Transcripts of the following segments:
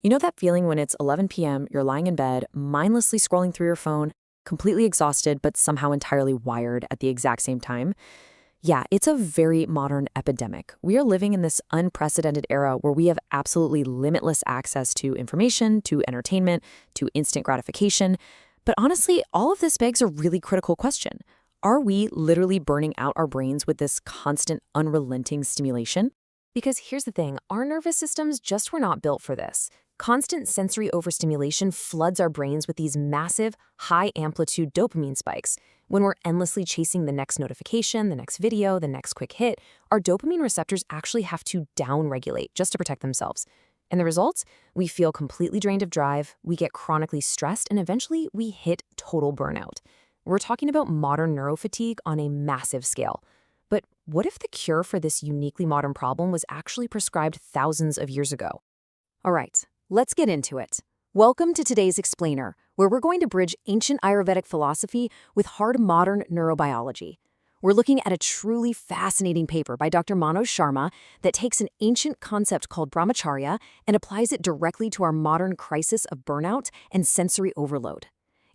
You know that feeling when it's 11 p.m., you're lying in bed, mindlessly scrolling through your phone, completely exhausted but somehow entirely wired at the exact same time? Yeah, it's a very modern epidemic. We are living in this unprecedented era where we have absolutely limitless access to information, to entertainment, to instant gratification. But honestly, all of this begs a really critical question. Are we literally burning out our brains with this constant, unrelenting stimulation? Because here's the thing, our nervous systems just were not built for this. Constant sensory overstimulation floods our brains with these massive, high-amplitude dopamine spikes. When we're endlessly chasing the next notification, the next video, the next quick hit, our dopamine receptors actually have to downregulate just to protect themselves. And the results? We feel completely drained of drive, we get chronically stressed, and eventually we hit total burnout. We're talking about modern neurofatigue on a massive scale. But what if the cure for this uniquely modern problem was actually prescribed thousands of years ago? All right, let's get into it. Welcome to today's Explainer, where we're going to bridge ancient Ayurvedic philosophy with hard modern neurobiology. We're looking at a truly fascinating paper by Dr. Manoj Sharma that takes an ancient concept called Brahmacharya and applies it directly to our modern crisis of burnout and sensory overload.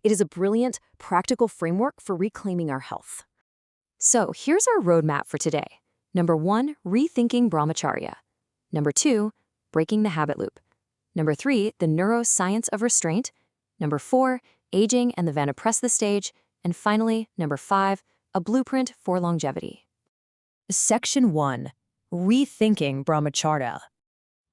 It is a brilliant, practical framework for reclaiming our health. So here's our roadmap for today. Number 1, rethinking Brahmacharya. Number 2, breaking the habit loop. Number 3, the neuroscience of restraint. Number 4, aging and the Vanaprastha stage. And finally, number 5, a blueprint for longevity. Section 1. Rethinking Brahmacharya.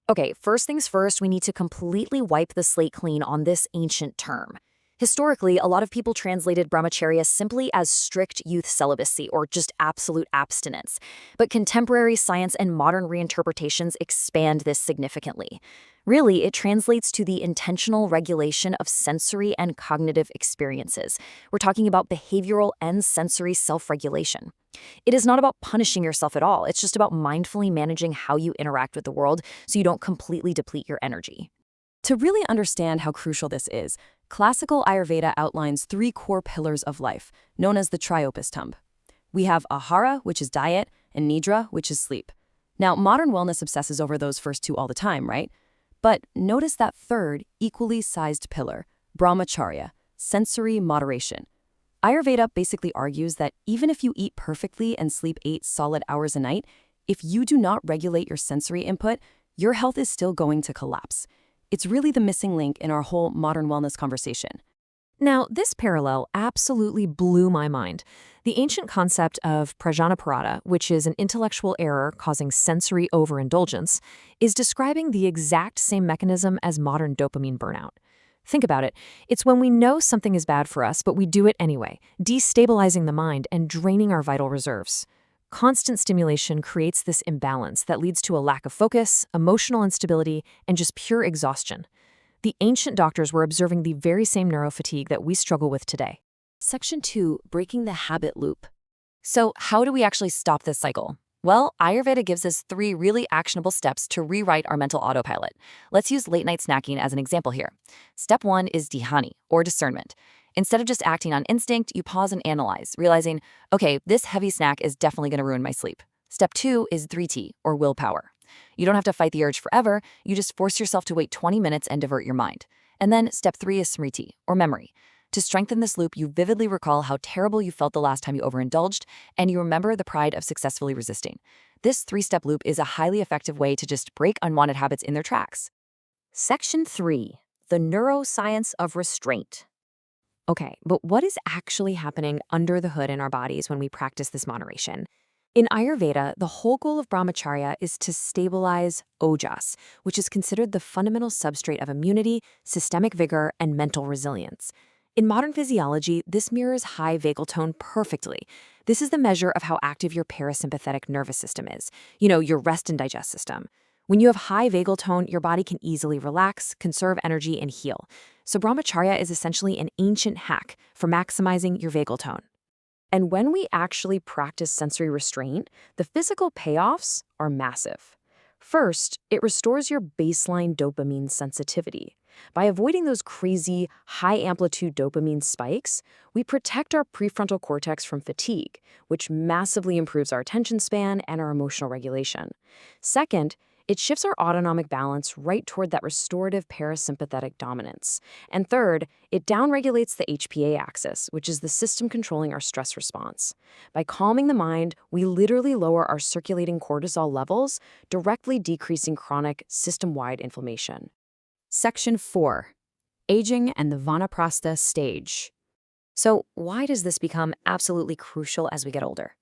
Okay, first things first, we need to completely wipe the slate clean on this ancient term. Historically, a lot of people translated Brahmacharya simply as strict youth celibacy or just absolute abstinence. But contemporary science and modern reinterpretations expand this significantly. Really, it translates to the intentional regulation of sensory and cognitive experiences. We're talking about behavioral and sensory self-regulation. It is not about punishing yourself at all. It's just about mindfully managing how you interact with the world so you don't completely deplete your energy. To really understand how crucial this is, classical Ayurveda outlines 3 core pillars of life, known as the Triopistambh. We have Ahara, which is diet, and Nidra, which is sleep. Now, modern wellness obsesses over those first 2 all the time, right? But notice that third, equally sized pillar, Brahmacharya, sensory moderation. Ayurveda basically argues that even if you eat perfectly and sleep 8 solid hours a night, if you do not regulate your sensory input, your health is still going to collapse. It's really the missing link in our whole modern wellness conversation. Now, this parallel absolutely blew my mind. The ancient concept of prajnaparata, which is an intellectual error causing sensory overindulgence, is describing the exact same mechanism as modern dopamine burnout. Think about it. It's when we know something is bad for us, but we do it anyway, destabilizing the mind and draining our vital reserves. Constant stimulation creates this imbalance that leads to a lack of focus, emotional instability, and just pure exhaustion. The ancient doctors were observing the very same neurofatigue that we struggle with today. Section 2. Breaking the habit loop. So, how do we actually stop this cycle? Well, Ayurveda gives us 3 really actionable steps to rewrite our mental autopilot. Let's use late-night snacking as an example here. Step 1 is dhyani, or discernment. Instead of just acting on instinct, you pause and analyze, realizing, okay, this heavy snack is definitely going to ruin my sleep. Step 2 is dhriti, or willpower. You don't have to fight the urge forever, you just force yourself to wait 20 minutes and divert your mind. And then step 3 is smriti, or memory. To strengthen this loop, you vividly recall how terrible you felt the last time you overindulged, and you remember the pride of successfully resisting. This 3-step loop is a highly effective way to just break unwanted habits in their tracks. Section 3. The neuroscience of restraint. Okay, but what is actually happening under the hood in our bodies when we practice this moderation? In Ayurveda, the whole goal of Brahmacharya is to stabilize Ojas, which is considered the fundamental substrate of immunity, systemic vigor, and mental resilience. In modern physiology, this mirrors high vagal tone perfectly. This is the measure of how active your parasympathetic nervous system is, your rest and digest system. When you have high vagal tone, your body can easily relax, conserve energy, and heal. So Brahmacharya is essentially an ancient hack for maximizing your vagal tone. And when we actually practice sensory restraint, the physical payoffs are massive. First, it restores your baseline dopamine sensitivity. By avoiding those crazy, high-amplitude dopamine spikes, we protect our prefrontal cortex from fatigue, which massively improves our attention span and our emotional regulation. Second, It shifts our autonomic balance right toward that restorative parasympathetic dominance. And third, it downregulates the HPA axis, which is the system controlling our stress response. By calming the mind, we literally lower our circulating cortisol levels, directly decreasing chronic system-wide inflammation. Section 4. Aging and the Vanaprastha stage. So why does this become absolutely crucial as we get older?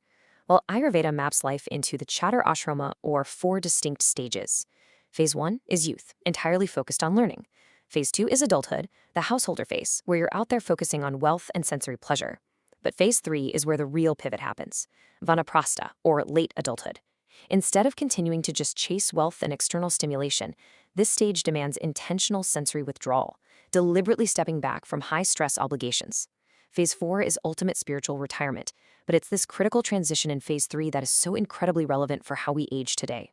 Well, Ayurveda maps life into the Chatur Ashrama, or 4 distinct stages. Phase 1 is youth, entirely focused on learning. Phase 2 is adulthood, the householder phase, where you're out there focusing on wealth and sensory pleasure. But Phase 3 is where the real pivot happens, Vanaprastha, or late adulthood. Instead of continuing to just chase wealth and external stimulation, this stage demands intentional sensory withdrawal, deliberately stepping back from high-stress obligations. Phase 4 is ultimate spiritual retirement, but it's this critical transition in Phase 3 that is so incredibly relevant for how we age today.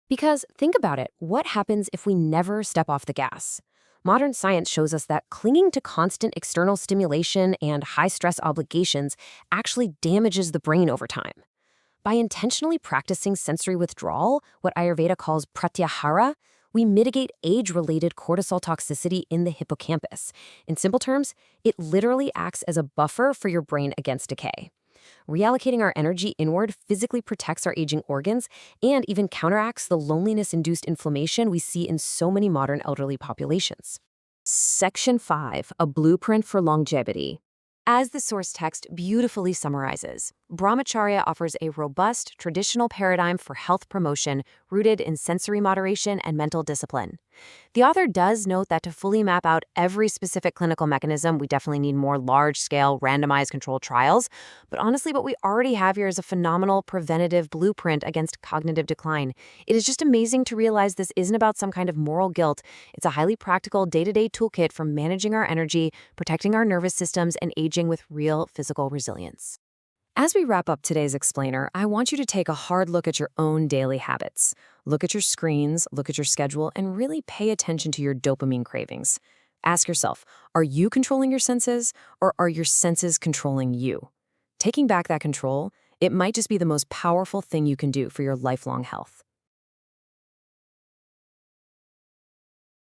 Because think about it, what happens if we never step off the gas? Modern science shows us that clinging to constant external stimulation and high-stress obligations actually damages the brain over time. By intentionally practicing sensory withdrawal, what Ayurveda calls pratyahara, we mitigate age-related cortisol toxicity in the hippocampus. In simple terms, it literally acts as a buffer for your brain against decay. Reallocating our energy inward physically protects our aging organs and even counteracts the loneliness-induced inflammation we see in so many modern elderly populations. Section 5, a blueprint for longevity. As the source text beautifully summarizes, Brahmacharya offers a robust, traditional paradigm for health promotion rooted in sensory moderation and mental discipline. The author does note that to fully map out every specific clinical mechanism, we definitely need more large-scale, randomized controlled trials. But honestly, what we already have here is a phenomenal preventative blueprint against cognitive decline. It is just amazing to realize this isn't about some kind of moral guilt. It's a highly practical, day-to-day toolkit for managing our energy, protecting our nervous systems, and aging with real physical resilience. As we wrap up today's explainer, I want you to take a hard look at your own daily habits. Look at your screens, look at your schedule, and really pay attention to your dopamine cravings. Ask yourself, are you controlling your senses, or are your senses controlling you? Taking back that control, it might just be the most powerful thing you can do for your lifelong health.